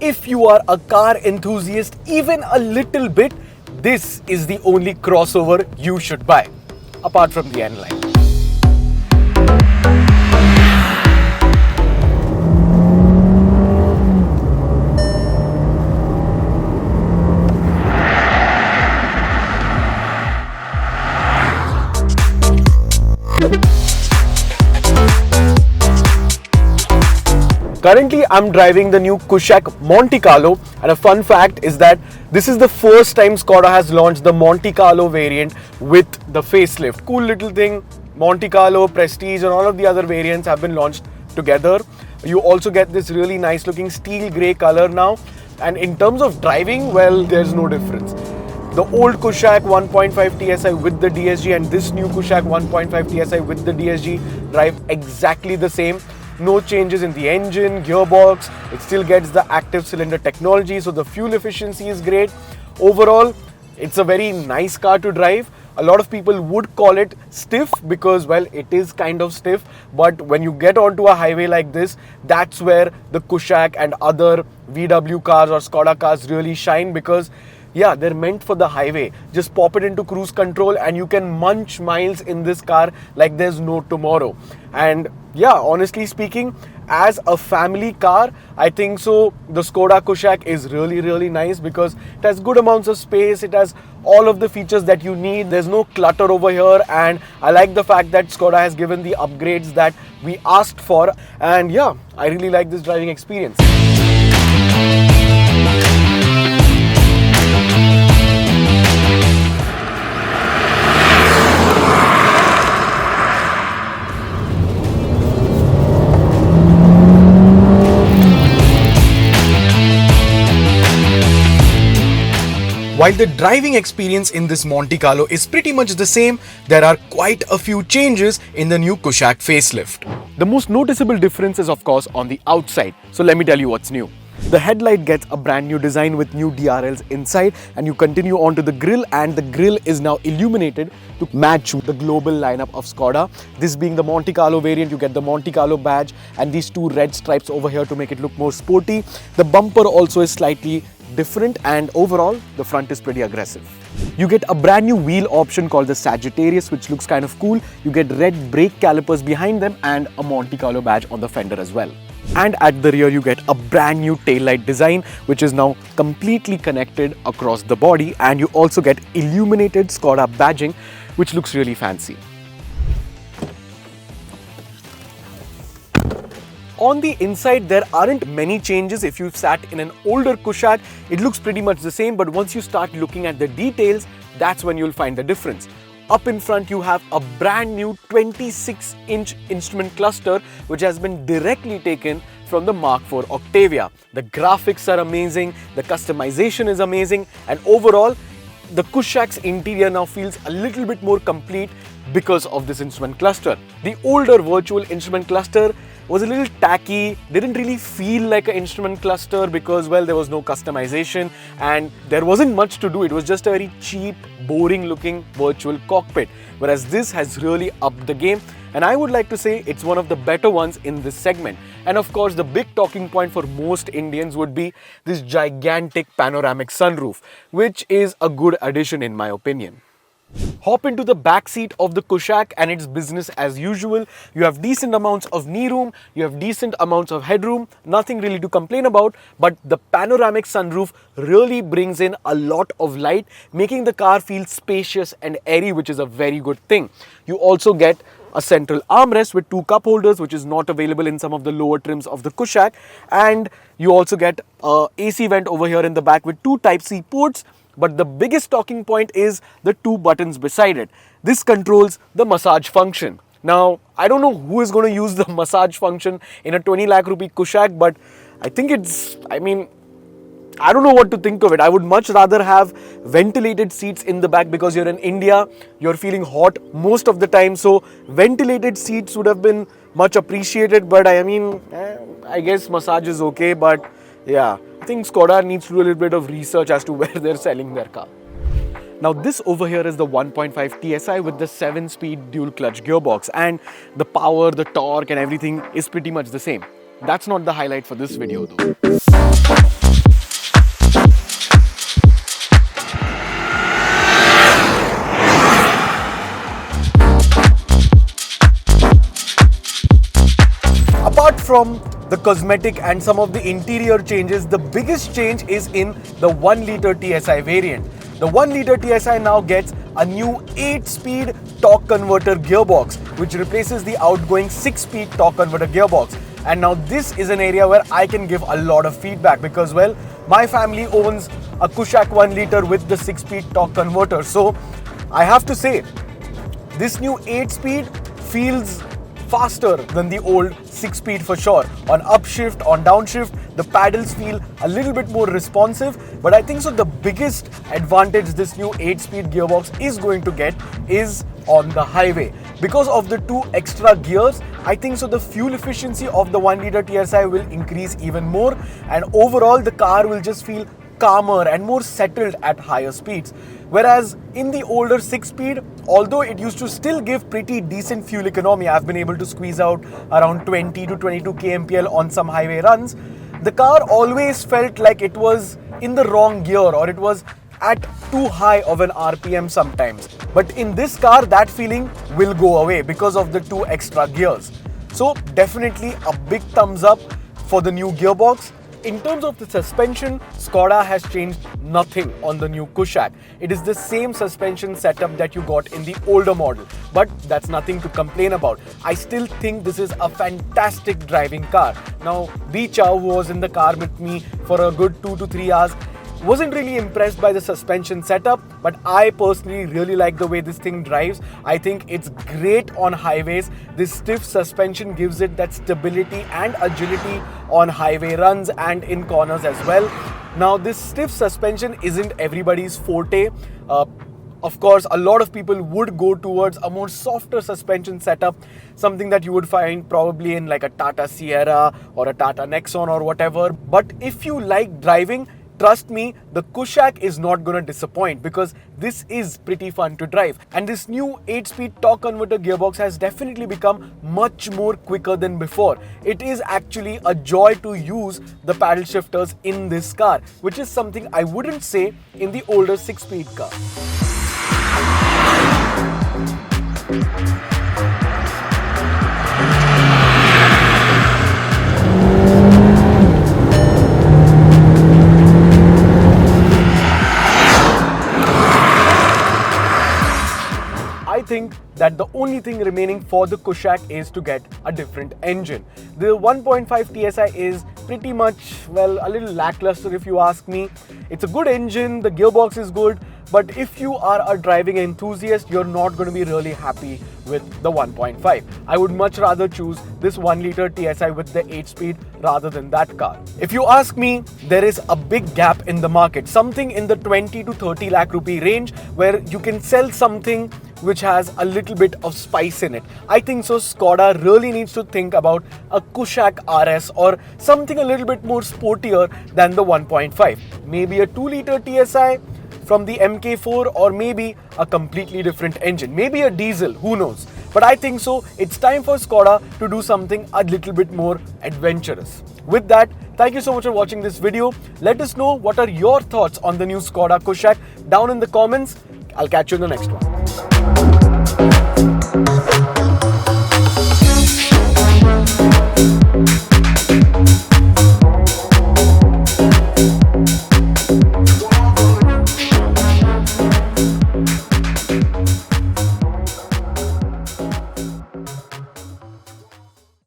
If you are a car enthusiast even a little bit, this is the only crossover you should buy, apart from the N-Line. Currently, I'm driving the new Kushaq Monte Carlo, and a fun fact is that this is the first time Skoda has launched the Monte Carlo variant with the facelift. Cool little thing. Monte Carlo, Prestige and all of the other variants have been launched together. You also get this really nice looking steel grey color now, and in terms of driving, well, there's no difference. The old Kushaq 1.5 TSI with the DSG and this new Kushaq 1.5 TSI with the DSG drive exactly the same. No changes in the engine, gearbox, it still gets the active cylinder technology, so the fuel efficiency is great. Overall, it's a very nice car to drive. A lot of people would call it stiff because, well, it is kind of stiff, but when you get onto a highway like this, that's where the Kushaq and other VW cars or Skoda cars really shine because yeah, they're meant for the highway. Just pop it into cruise control and you can munch miles in this car like there's no tomorrow. And yeah, honestly speaking, as a family car, I think so the Skoda Kushaq is really nice because it has good amounts of space, it has all of the features that you need, there's no clutter over here, and I like the fact that Skoda has given the upgrades that we asked for, and yeah, I really like this driving experience. While the driving experience in this Monte Carlo is pretty much the same, there are quite a few changes in the new Kushaq facelift. The most noticeable difference is of course on the outside, so let me tell you what's new. The headlight gets a brand new design with new DRLs inside, and you continue on to the grille, and the grille is now illuminated to match the global lineup of Skoda. This being the Monte Carlo variant, you get the Monte Carlo badge and these two red stripes over here to make it look more sporty. The bumper also is slightly different, and overall the front is pretty aggressive. You get a brand new wheel option called the Sagittarius, which looks kind of cool. You get red brake calipers behind them and a Monte Carlo badge on the fender as well. And at the rear you get a brand new taillight design, which is now completely connected across the body, and you also get illuminated Skoda badging, which looks really fancy. On the inside, there aren't many changes. If you've sat in an older Kushaq, it looks pretty much the same, but once you start looking at the details, that's when you'll find the difference. Up in front, you have a brand new 26-inch instrument cluster, which has been directly taken from the Mark IV Octavia. The graphics are amazing, the customization is amazing, and overall, the Kushaq's interior now feels a little bit more complete because of this instrument cluster. The older virtual instrument cluster was a little tacky, didn't really feel like an instrument cluster because, well, there was no customization and there wasn't much to do. It was just a very cheap, boring looking virtual cockpit. Whereas this has really upped the game, and I would like to say it's one of the better ones in this segment. And of course, the big talking point for most Indians would be this gigantic panoramic sunroof, which is a good addition in my opinion. Hop into the back seat of the Kushaq and it's business as usual. You have decent amounts of knee room, you have decent amounts of headroom, nothing really to complain about, but the panoramic sunroof really brings in a lot of light, making the car feel spacious and airy, which is a very good thing. You also get a central armrest with two cup holders, which is not available in some of the lower trims of the Kushaq, and you also get a AC vent over here in the back with two Type-C ports. But the biggest talking point is the two buttons beside it. This controls the massage function. Now, I don't know who is going to use the massage function in a 20 lakh rupee Kushaq, but I think I don't know what to think of it. I would much rather have ventilated seats in the back because you're in India, you're feeling hot most of the time. So ventilated seats would have been much appreciated, but I guess massage is okay, but yeah. I think Skoda needs to do a little bit of research as to where they're selling their car. Now this over here is the 1.5 TSI with the 7-speed dual clutch gearbox, and the power, the torque and everything is pretty much the same. That's not the highlight for this video though. from the cosmetic and some of the interior changes, the biggest change is in the 1 litre TSI variant. The 1 litre TSI now gets a new 8-speed torque converter gearbox, which replaces the outgoing 6-speed torque converter gearbox. And now this is an area where I can give a lot of feedback because, well, my family owns a Kushaq 1 litre with the 6-speed torque converter. So I have to say, this new 8-speed feels faster than the old 6-speed for sure. On upshift, on downshift, the paddles feel a little bit more responsive, but I think so the biggest advantage this new 8-speed gearbox is going to get is on the highway. Because of the 2 extra gears, I think so the fuel efficiency of the 1 litre TSI will increase even more, and overall the car will just feel calmer and more settled at higher speeds. Whereas in the older 6-speed, although it used to still give pretty decent fuel economy, I've been able to squeeze out around 20 to 22 kmpl on some highway runs, the car always felt like it was in the wrong gear or it was at too high of an RPM sometimes. But in this car, that feeling will go away because of the 2 extra gears. So definitely a big thumbs up for the new gearbox. In terms of the suspension, Skoda has changed nothing on the new Kushaq. It is the same suspension setup that you got in the older model, but that's nothing to complain about. I still think this is a fantastic driving car. Now, B Chow, who was in the car with me for a good 2 to 3 hours, wasn't really impressed by the suspension setup, but I personally really like the way this thing drives. I think it's great on highways. This stiff suspension gives it that stability and agility on highway runs and in corners as well. Now, this stiff suspension isn't everybody's forte. Of course, a lot of people would go towards a more softer suspension setup, something that you would find probably in like a Tata Sierra or a Tata Nexon or whatever. But if you like driving, trust me, the Kushaq is not going to disappoint because this is pretty fun to drive. And this new 8-speed torque converter gearbox has definitely become much more quicker than before. It is actually a joy to use the paddle shifters in this car, which is something I wouldn't say in the older 6-speed car. I think that the only thing remaining for the Kushaq is to get a different engine. The 1.5 TSI is pretty much, well, a little lackluster if you ask me. It's a good engine, the gearbox is good, but if you are a driving enthusiast, you're not going to be really happy with the 1.5. I would much rather choose this 1 litre TSI with the 8-speed rather than that car. If you ask me, there is a big gap in the market, something in the 20 to 30 lakh rupee range where you can sell something which has a little bit of spice in it. I think so Skoda really needs to think about a Kushaq RS or something a little bit more sportier than the 1.5. Maybe a 2 litre TSI from the MK4 or maybe a completely different engine. Maybe a diesel, who knows. But I think so it's time for Skoda to do something a little bit more adventurous. With that, thank you so much for watching this video. Let us know what are your thoughts on the new Skoda Kushaq down in the comments. I'll catch you in the next one.